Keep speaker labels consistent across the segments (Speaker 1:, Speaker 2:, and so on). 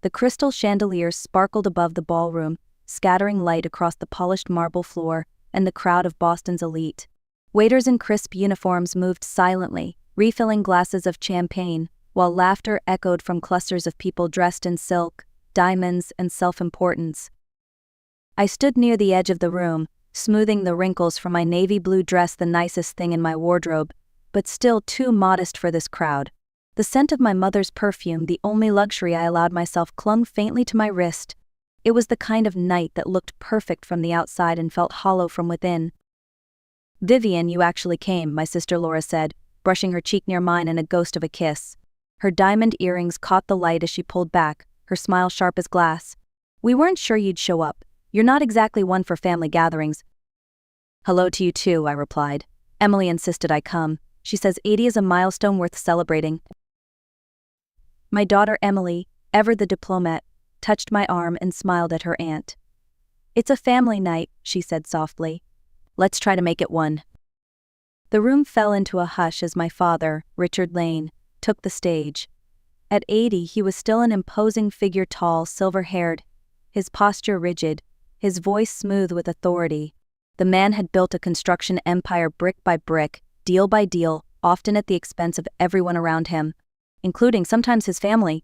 Speaker 1: The crystal chandeliers sparkled above the ballroom, scattering light across the polished marble floor and the crowd of Boston's elite. Waiters in crisp uniforms moved silently, refilling glasses of champagne, while laughter echoed from clusters of people dressed in silk, diamonds, and self-importance. I stood near the edge of the room, smoothing the wrinkles from my navy blue dress, the nicest thing in my wardrobe, but still too modest for this crowd. The scent of my mother's perfume, the only luxury I allowed myself, clung faintly to my wrist. It was the kind of night that looked perfect from the outside and felt hollow from within. "Vivian, you actually came," my sister Laura said, brushing her cheek near mine in a ghost of a kiss. Her diamond earrings caught the light as she pulled back, her smile sharp as glass. "We weren't sure you'd show up. You're not exactly one for family gatherings." "Hello to you too," I replied. "Emily insisted I come. She says 80 is a milestone worth celebrating." My daughter Emily, ever the diplomat, touched my arm and smiled at her aunt. "It's a family night," she said softly. "Let's try to make it one." The room fell into a hush as my father, Richard Lane, took the stage. At 80, he was still an imposing figure, tall, silver-haired, his posture rigid, his voice smooth with authority. The man had built a construction empire brick by brick, deal by deal, often at the expense of everyone around him, including sometimes his family.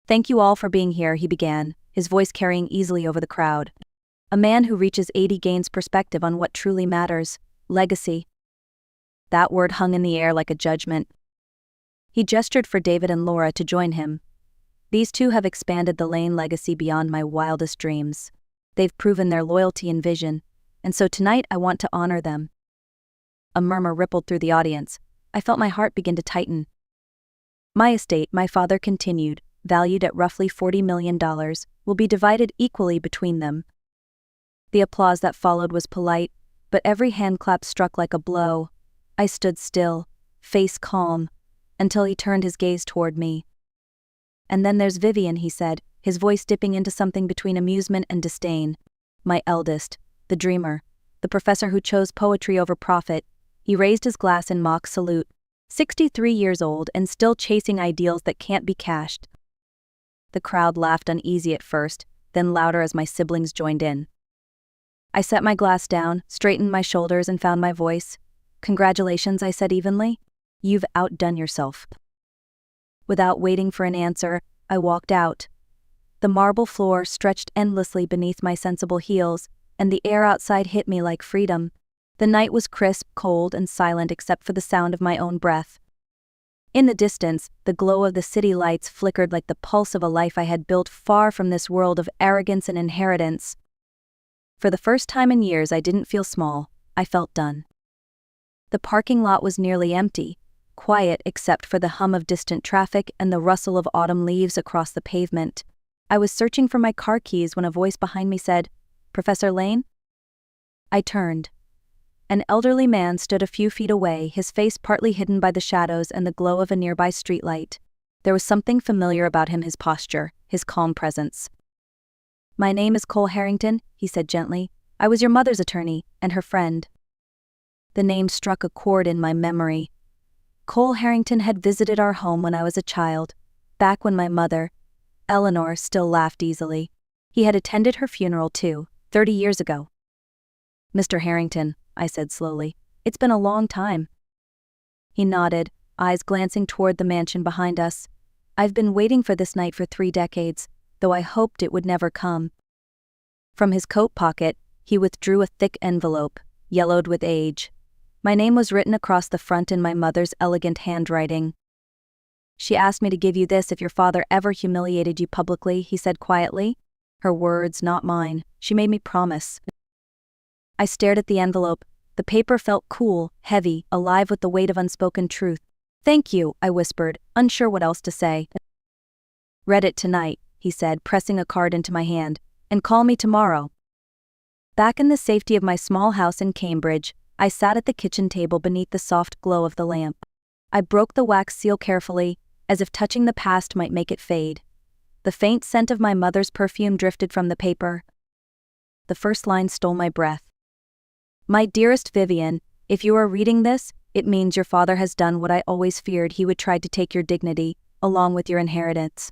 Speaker 1: "Thank you all for being here," he began, his voice carrying easily over the crowd. "A man who reaches 80 gains perspective on what truly matters: legacy." That word hung in the air like a judgment. He gestured for David and Laura to join him. "These two have expanded the Lane legacy beyond my wildest dreams. They've proven their loyalty and vision, and so tonight I want to honor them." A murmur rippled through the audience. I felt my heart begin to tighten. "My estate," my father continued, "valued at roughly $40 million, will be divided equally between them." The applause that followed was polite, but every handclap struck like a blow. I stood still, face calm, until he turned his gaze toward me. "And then there's Vivian," he said, his voice dipping into something between amusement and disdain. "My eldest, the dreamer, the professor who chose poetry over profit." He raised his glass in mock salute. 63 years old and still chasing ideals that can't be cashed. The crowd laughed uneasy at first, then louder as my siblings joined in. I set my glass down, straightened my shoulders, and found my voice. "Congratulations," I said evenly. "You've outdone yourself." Without waiting for an answer, I walked out. The marble floor stretched endlessly beneath my sensible heels, and the air outside hit me like freedom. The night was crisp, cold, and silent except for the sound of my own breath. In the distance, the glow of the city lights flickered like the pulse of a life I had built far from this world of arrogance and inheritance. For the first time in years, I didn't feel small, I felt done. The parking lot was nearly empty, quiet except for the hum of distant traffic and the rustle of autumn leaves across the pavement. I was searching for my car keys when a voice behind me said, "Professor Lane?" I turned. An elderly man stood a few feet away, his face partly hidden by the shadows and the glow of a nearby streetlight. There was something familiar about him, his posture, his calm presence. "My name is Cole Harrington," he said gently. "I was your mother's attorney, and her friend." The name struck a chord in my memory. Cole Harrington had visited our home when I was a child, back when my mother, Eleanor, still laughed easily. He had attended her funeral too, 30 years ago. "Mr. Harrington," I said slowly, "it's been a long time." He nodded, eyes glancing toward the mansion behind us. "I've been waiting for this night for 3 decades, though I hoped it would never come." From his coat pocket, he withdrew a thick envelope, yellowed with age. My name was written across the front in my mother's elegant handwriting. "She asked me to give you this if your father ever humiliated you publicly," he said quietly. Her words, not mine. She made me promise. I stared at the envelope. The paper felt cool, heavy, alive with the weight of unspoken truth. "Thank you," I whispered, unsure what else to say. "Read it tonight," he said, pressing a card into my hand, "and call me tomorrow." Back in the safety of my small house in Cambridge, I sat at the kitchen table beneath the soft glow of the lamp. I broke the wax seal carefully, as if touching the past might make it fade. The faint scent of my mother's perfume drifted from the paper. The first line stole my breath. "My dearest Vivian, if you are reading this, it means your father has done what I always feared he would try to take your dignity, along with your inheritance."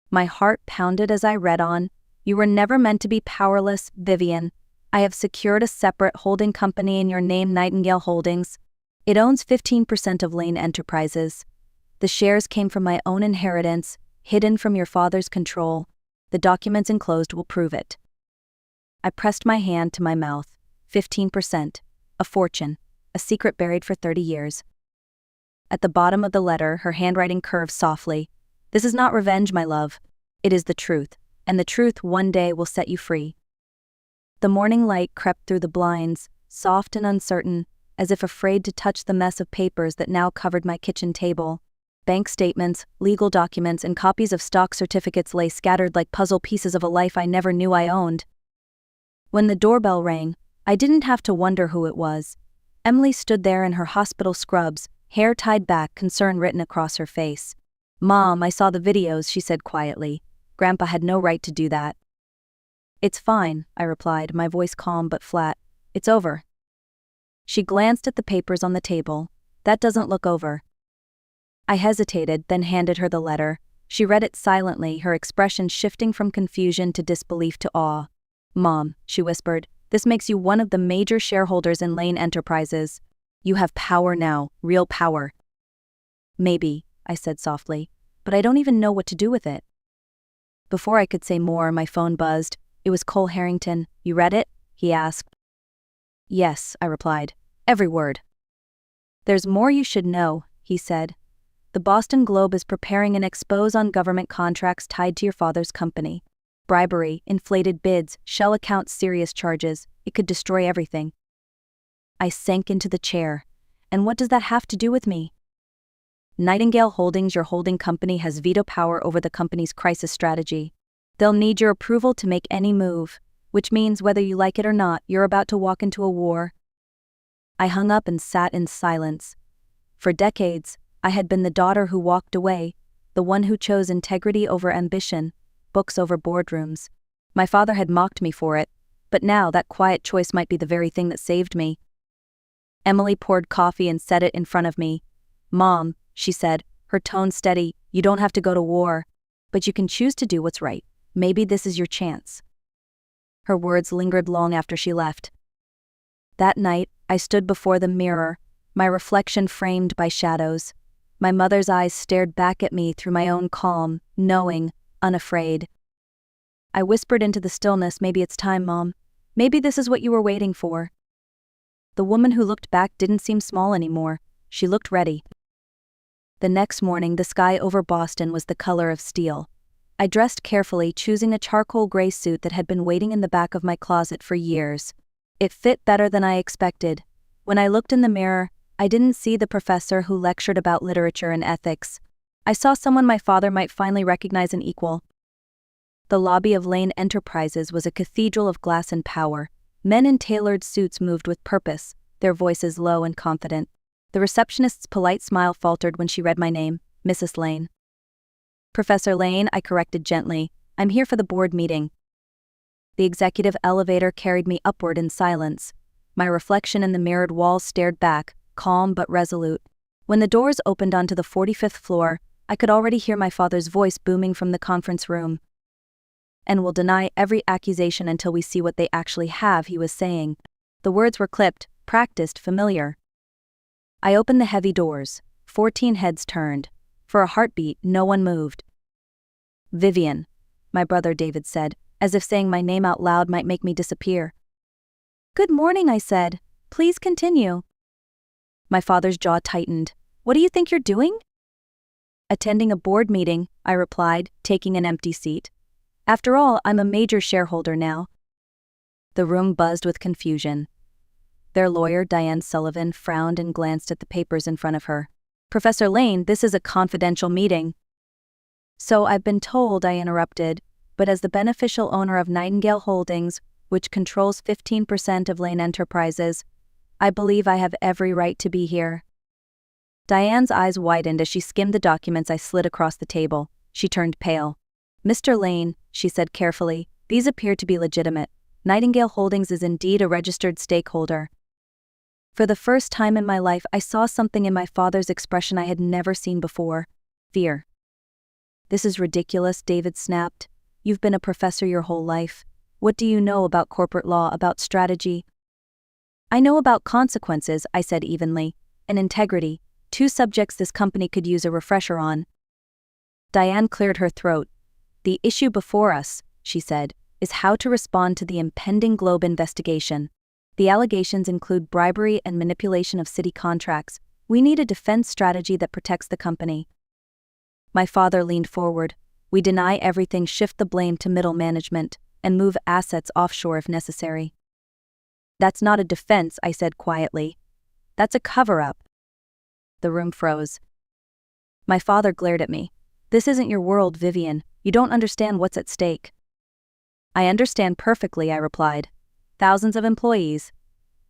Speaker 1: My heart pounded as I read on. You were never meant to be powerless, Vivian. I have secured a separate holding company in your name, Nightingale Holdings. It owns 15% of Lane Enterprises. The shares came from my own inheritance, hidden from your father's control. The documents enclosed will prove it. I pressed my hand to my mouth. 15%. A fortune. A secret buried for 30 years. At the bottom of the letter, her handwriting curved softly. This is not revenge, my love. It is the truth, and the truth one day will set you free. The morning light crept through the blinds, soft and uncertain, as if afraid to touch the mess of papers that now covered my kitchen table. Bank statements, legal documents, and copies of stock certificates lay scattered like puzzle pieces of a life I never knew I owned. When the doorbell rang, I didn't have to wonder who it was. Emily stood there in her hospital scrubs, hair tied back, concern written across her face. Mom, I saw the videos, she said quietly. Grandpa had no right to do that. It's fine, I replied, my voice calm but flat. It's over. She glanced at the papers on the table. That doesn't look over. I hesitated, then handed her the letter. She read it silently, her expression shifting from confusion to disbelief to awe. Mom, she whispered, this makes you one of the major shareholders in Lane Enterprises. You have power now, real power. Maybe, I said softly, but I don't even know what to do with it. Before I could say more, my phone buzzed. It was Cole Harrington. You read it? He asked. Yes, I replied. Every word. There's more you should know, he said. The Boston Globe is preparing an expose on government contracts tied to your father's company. Bribery, inflated bids, shell accounts, serious charges. It could destroy everything. I sank into the chair. And what does that have to do with me? Nightingale Holdings, your holding company, has veto power over the company's crisis strategy. They'll need your approval to make any move, which means whether you like it or not, you're about to walk into a war. I hung up and sat in silence. For decades, I had been the daughter who walked away, the one who chose integrity over ambition, books over boardrooms. My father had mocked me for it, but now that quiet choice might be the very thing that saved me. Emily poured coffee and set it in front of me. Mom, she said, her tone steady, you don't have to go to war, but you can choose to do what's right. Maybe this is your chance. Her words lingered long after she left. That night, I stood before the mirror, my reflection framed by shadows. My mother's eyes stared back at me through my own calm, knowing, unafraid. I whispered into the stillness, maybe it's time, Mom. Maybe this is what you were waiting for. The woman who looked back didn't seem small anymore. She looked ready. The next morning, the sky over Boston was the color of steel. I dressed carefully, choosing a charcoal gray suit that had been waiting in the back of my closet for years. It fit better than I expected. When I looked in the mirror, I didn't see the professor who lectured about literature and ethics. I saw someone my father might finally recognize an equal. The lobby of Lane Enterprises was a cathedral of glass and power. Men in tailored suits moved with purpose, their voices low and confident. The receptionist's polite smile faltered when she read my name, Mrs. Lane. Professor Lane, I corrected gently. I'm here for the board meeting. The executive elevator carried me upward in silence. My reflection in the mirrored walls stared back, calm but resolute. When the doors opened onto the 45th floor, I could already hear my father's voice booming from the conference room. And we'll deny every accusation until we see what they actually have, he was saying. The words were clipped, practiced, familiar. I opened the heavy doors. 14 heads turned. For a heartbeat, no one moved. Vivian, my brother David said, as if saying my name out loud might make me disappear. Good morning, I said. Please continue. My father's jaw tightened. What do you think you're doing? Attending a board meeting, I replied, taking an empty seat. After all, I'm a major shareholder now. The room buzzed with confusion. Their lawyer, Diane Sullivan, frowned and glanced at the papers in front of her. Professor Lane, this is a confidential meeting. So I've been told, I interrupted, but as the beneficial owner of Nightingale Holdings, which controls 15% of Lane Enterprises, I believe I have every right to be here. Diane's eyes widened as she skimmed the documents I slid across the table. She turned pale. Mr. Lane, she said carefully, these appear to be legitimate. Nightingale Holdings is indeed a registered stakeholder. For the first time in my life, I saw something in my father's expression I had never seen before. Fear. This is ridiculous, David snapped. You've been a professor your whole life. What do you know about corporate law, about strategy? I know about consequences, I said evenly, and integrity, two subjects this company could use a refresher on. Diane cleared her throat. The issue before us, she said, is how to respond to the impending Globe investigation. The allegations include bribery and manipulation of city contracts. We need a defense strategy that protects the company. My father leaned forward. We deny everything, shift the blame to middle management, and move assets offshore if necessary. That's not a defense, I said quietly. That's a cover-up. The room froze. My father glared at me. This isn't your world, Vivian. You don't understand what's at stake. I understand perfectly, I replied. Thousands of employees.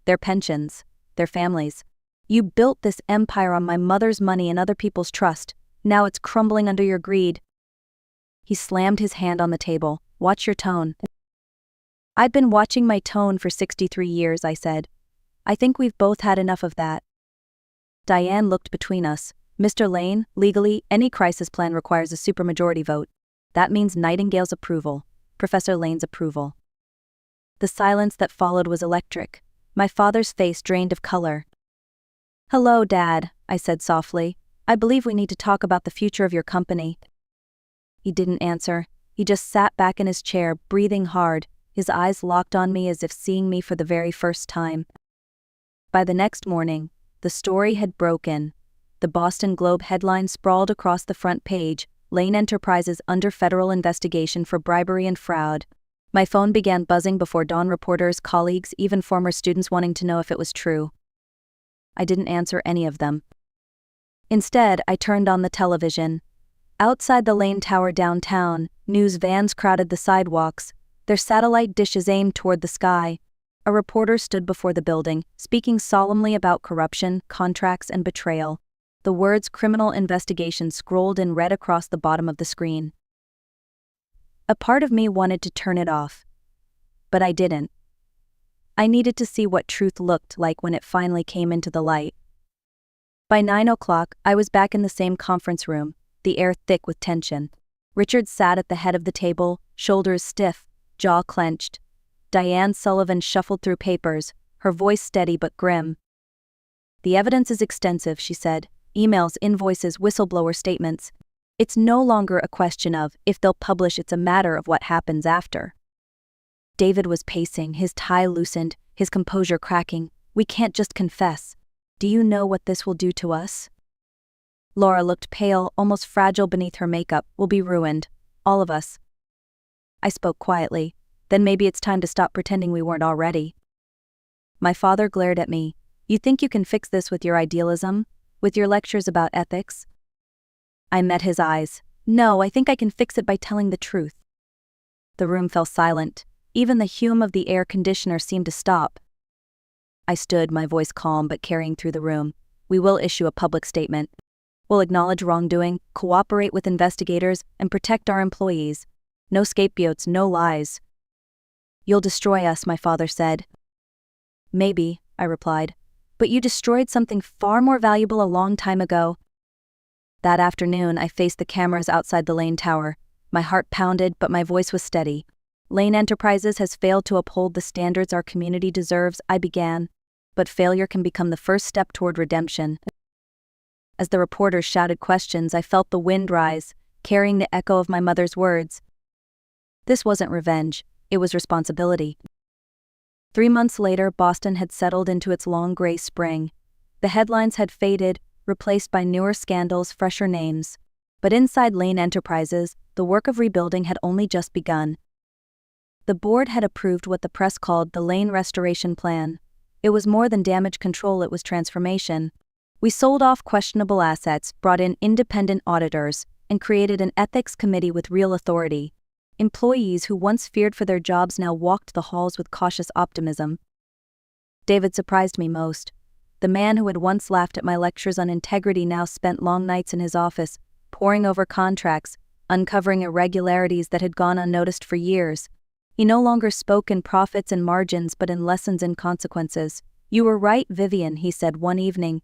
Speaker 1: Their pensions. Their families. You built this empire on my mother's money and other people's trust. Now it's crumbling under your greed. He slammed his hand on the table. Watch your tone. I'd been watching my tone for 63 years, I said. I think we've both had enough of that. Diane looked between us. Mr. Lane, legally, any crisis plan requires a supermajority vote. That means Nightingale's approval, Professor Lane's approval. The silence that followed was electric. My father's face drained of color. Hello, Dad, I said softly. I believe we need to talk about the future of your company. He didn't answer. He just sat back in his chair, breathing hard, his eyes locked on me as if seeing me for the very first time. By the next morning, the story had broken. The Boston Globe headline sprawled across the front page, Lane Enterprises under federal investigation for bribery and fraud. My phone began buzzing before dawn, reporters, colleagues, even former students wanting to know if it was true. I didn't answer any of them. Instead, I turned on the television. Outside the Lane Tower downtown, news vans crowded the sidewalks, their satellite dishes aimed toward the sky. A reporter stood before the building, speaking solemnly about corruption, contracts, and betrayal. The words criminal investigation scrolled in red across the bottom of the screen. A part of me wanted to turn it off. But I didn't. I needed to see what truth looked like when it finally came into the light. By 9 o'clock, I was back in the same conference room, the air thick with tension. Richard sat at the head of the table, shoulders stiff, jaw clenched. Diane Sullivan shuffled through papers, her voice steady but grim. The evidence is extensive, she said. Emails, invoices, whistleblower statements. It's no longer a question of if they'll publish, it's a matter of what happens after. David was pacing, his tie loosened, his composure cracking. We can't just confess. Do you know what this will do to us? Laura looked pale, almost fragile beneath her makeup. We'll be ruined. All of us. I spoke quietly. Then maybe it's time to stop pretending we weren't already. My father glared at me. You think you can fix this with your idealism? With your lectures about ethics? I met his eyes. No, I think I can fix it by telling the truth. The room fell silent. Even the hum of the air conditioner seemed to stop. I stood, my voice calm but carrying through the room. We will issue a public statement. We'll acknowledge wrongdoing, cooperate with investigators, and protect our employees. No scapegoats, no lies. You'll destroy us, my father said. Maybe, I replied. But you destroyed something far more valuable a long time ago. That afternoon, I faced the cameras outside the Lane Tower. My heart pounded, but my voice was steady. Lane Enterprises has failed to uphold the standards our community deserves, I began. But failure can become the first step toward redemption. As the reporters shouted questions, I felt the wind rise, carrying the echo of my mother's words. This wasn't revenge, it was responsibility. 3 months later, Boston had settled into its long gray spring. The headlines had faded, replaced by newer scandals, fresher names. But inside Lane Enterprises, the work of rebuilding had only just begun. The board had approved what the press called the Lane Restoration Plan. It was more than damage control, it was transformation. We sold off questionable assets, brought in independent auditors, and created an ethics committee with real authority. Employees who once feared for their jobs now walked the halls with cautious optimism. David surprised me most. The man who had once laughed at my lectures on integrity now spent long nights in his office, poring over contracts, uncovering irregularities that had gone unnoticed for years. He no longer spoke in profits and margins but in lessons and consequences. You were right, Vivian, he said one evening.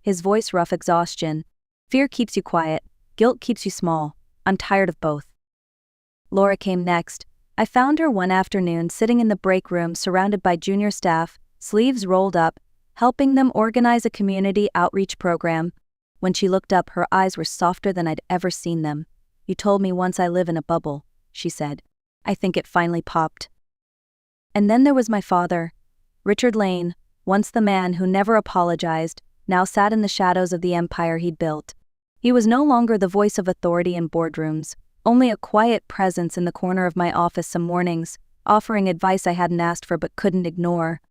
Speaker 1: His voice rough exhaustion. Fear keeps you quiet, guilt keeps you small. I'm tired of both. Laura came next. I found her one afternoon sitting in the break room surrounded by junior staff, sleeves rolled up, helping them organize a community outreach program. When she looked up, her eyes were softer than I'd ever seen them. "You told me once I live in a bubble," she said. I think it finally popped. And then there was my father. Richard Lane, once the man who never apologized, now sat in the shadows of the empire he'd built. He was no longer the voice of authority in boardrooms, only a quiet presence in the corner of my office some mornings, offering advice I hadn't asked for but couldn't ignore.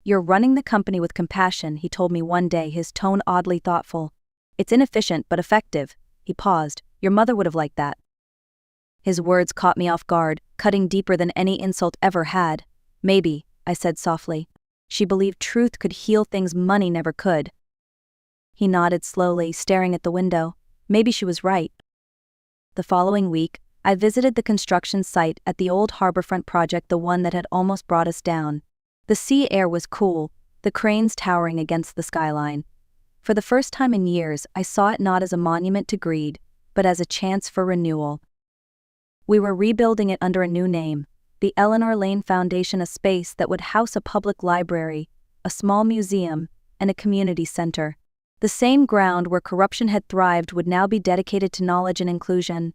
Speaker 1: "You're running the company with compassion," he told me one day, his tone oddly thoughtful. "It's inefficient but effective." He paused. "Your mother would have liked that." His words caught me off guard, cutting deeper than any insult ever had. "Maybe," I said softly. "She believed truth could heal things money never could." He nodded slowly, staring at the window. Maybe she was right. The following week, I visited the construction site at the old harborfront project, the one that had almost brought us down. The sea air was cool, the cranes towering against the skyline. For the first time in years, I saw it not as a monument to greed, but as a chance for renewal. We were rebuilding it under a new name, the Eleanor Lane Foundation, a space that would house a public library, a small museum, and a community center. The same ground where corruption had thrived would now be dedicated to knowledge and inclusion.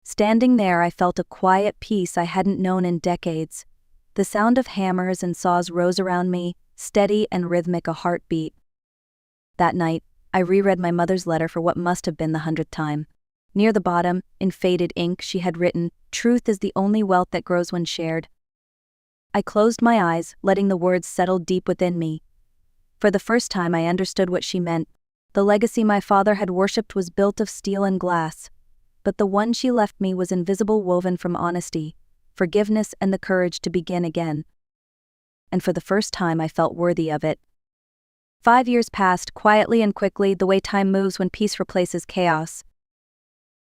Speaker 1: Standing there, I felt a quiet peace I hadn't known in decades. The sound of hammers and saws rose around me, steady and rhythmic, a heartbeat. That night, I reread my mother's letter for what must have been the 100th time. Near the bottom, in faded ink, she had written, "Truth is the only wealth that grows when shared." I closed my eyes, letting the words settle deep within me. For the first time, I understood what she meant. The legacy my father had worshipped was built of steel and glass, but the one she left me was invisible, woven from honesty, forgiveness, and the courage to begin again. And for the first time, I felt worthy of it. 5 years passed, quietly and quickly, the way time moves when peace replaces chaos.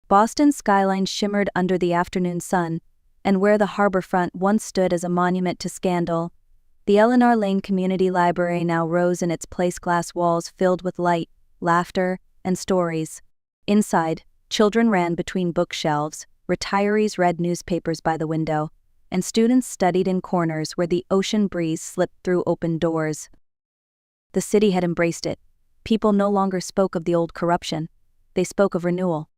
Speaker 1: Boston's skyline shimmered under the afternoon sun, and where the harbor front once stood as a monument to scandal, the Eleanor Lane Community Library now rose in its place, glass walls filled with light, laughter, and stories. Inside, children ran between bookshelves, retirees read newspapers by the window, and students studied in corners where the ocean breeze slipped through open doors. The city had embraced it. People no longer spoke of the old corruption. They spoke of renewal.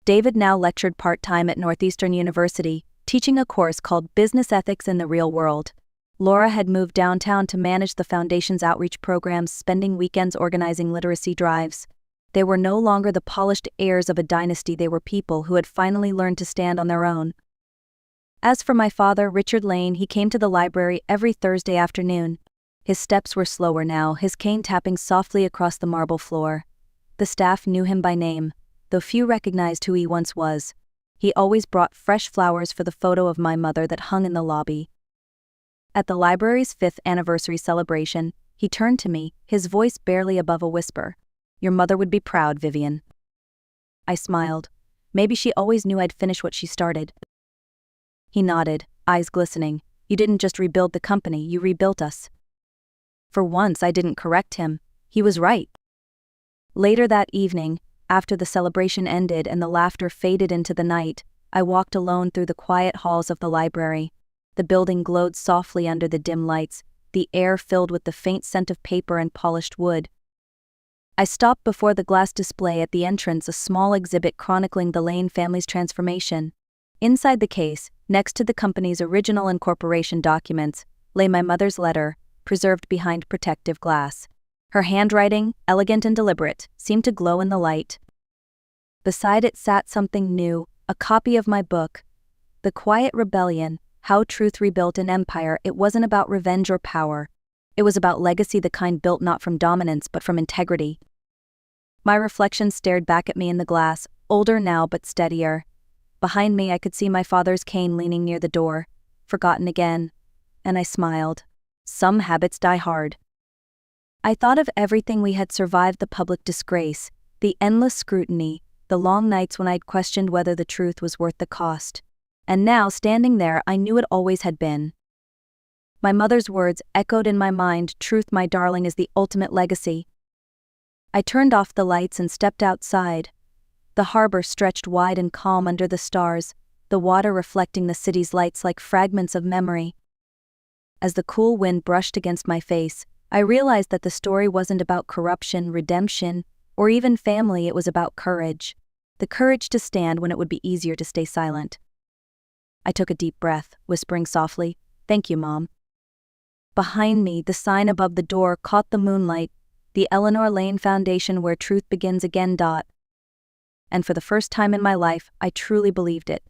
Speaker 1: David now lectured part-time at Northeastern University, teaching a course called Business Ethics in the Real World. Laura had moved downtown to manage the foundation's outreach programs, spending weekends organizing literacy drives. They were no longer the polished heirs of a dynasty, they were people who had finally learned to stand on their own. As for my father, Richard Lane, he came to the library every Thursday afternoon. His steps were slower now, his cane tapping softly across the marble floor. The staff knew him by name, though few recognized who he once was. He always brought fresh flowers for the photo of my mother that hung in the lobby. At the library's 5th anniversary celebration, he turned to me, his voice barely above a whisper. "Your mother would be proud, Vivian." I smiled. Maybe she always knew I'd finish what she started. He nodded, eyes glistening. "You didn't just rebuild the company, you rebuilt us." For once, I didn't correct him. He was right. Later that evening, after the celebration ended and the laughter faded into the night, I walked alone through the quiet halls of the library. The building glowed softly under the dim lights, the air filled with the faint scent of paper and polished wood. I stopped before the glass display at the entrance, a small exhibit chronicling the Lane family's transformation. Inside the case, next to the company's original incorporation documents, lay my mother's letter, preserved behind protective glass. Her handwriting, elegant and deliberate, seemed to glow in the light. Beside it sat something new, a copy of my book, The Quiet Rebellion, How Truth Rebuilt an Empire. It wasn't about revenge or power. It was about legacy, the kind built not from dominance but from integrity. My reflection stared back at me in the glass, older now but steadier. Behind me I could see my father's cane leaning near the door, forgotten again, and I smiled. Some habits die hard. I thought of everything we had survived, the public disgrace, the endless scrutiny, the long nights when I'd questioned whether the truth was worth the cost. And now, standing there, I knew it always had been. My mother's words echoed in my mind, "Truth, my darling, is the ultimate legacy." I turned off the lights and stepped outside. The harbor stretched wide and calm under the stars, the water reflecting the city's lights like fragments of memory. As the cool wind brushed against my face, I realized that the story wasn't about corruption, redemption, or even family. It was about courage. The courage to stand when it would be easier to stay silent. I took a deep breath, whispering softly, "Thank you, Mom." Behind me, the sign above the door caught the moonlight, "The Eleanor Lane Foundation, where truth begins again." And for the first time in my life, I truly believed it.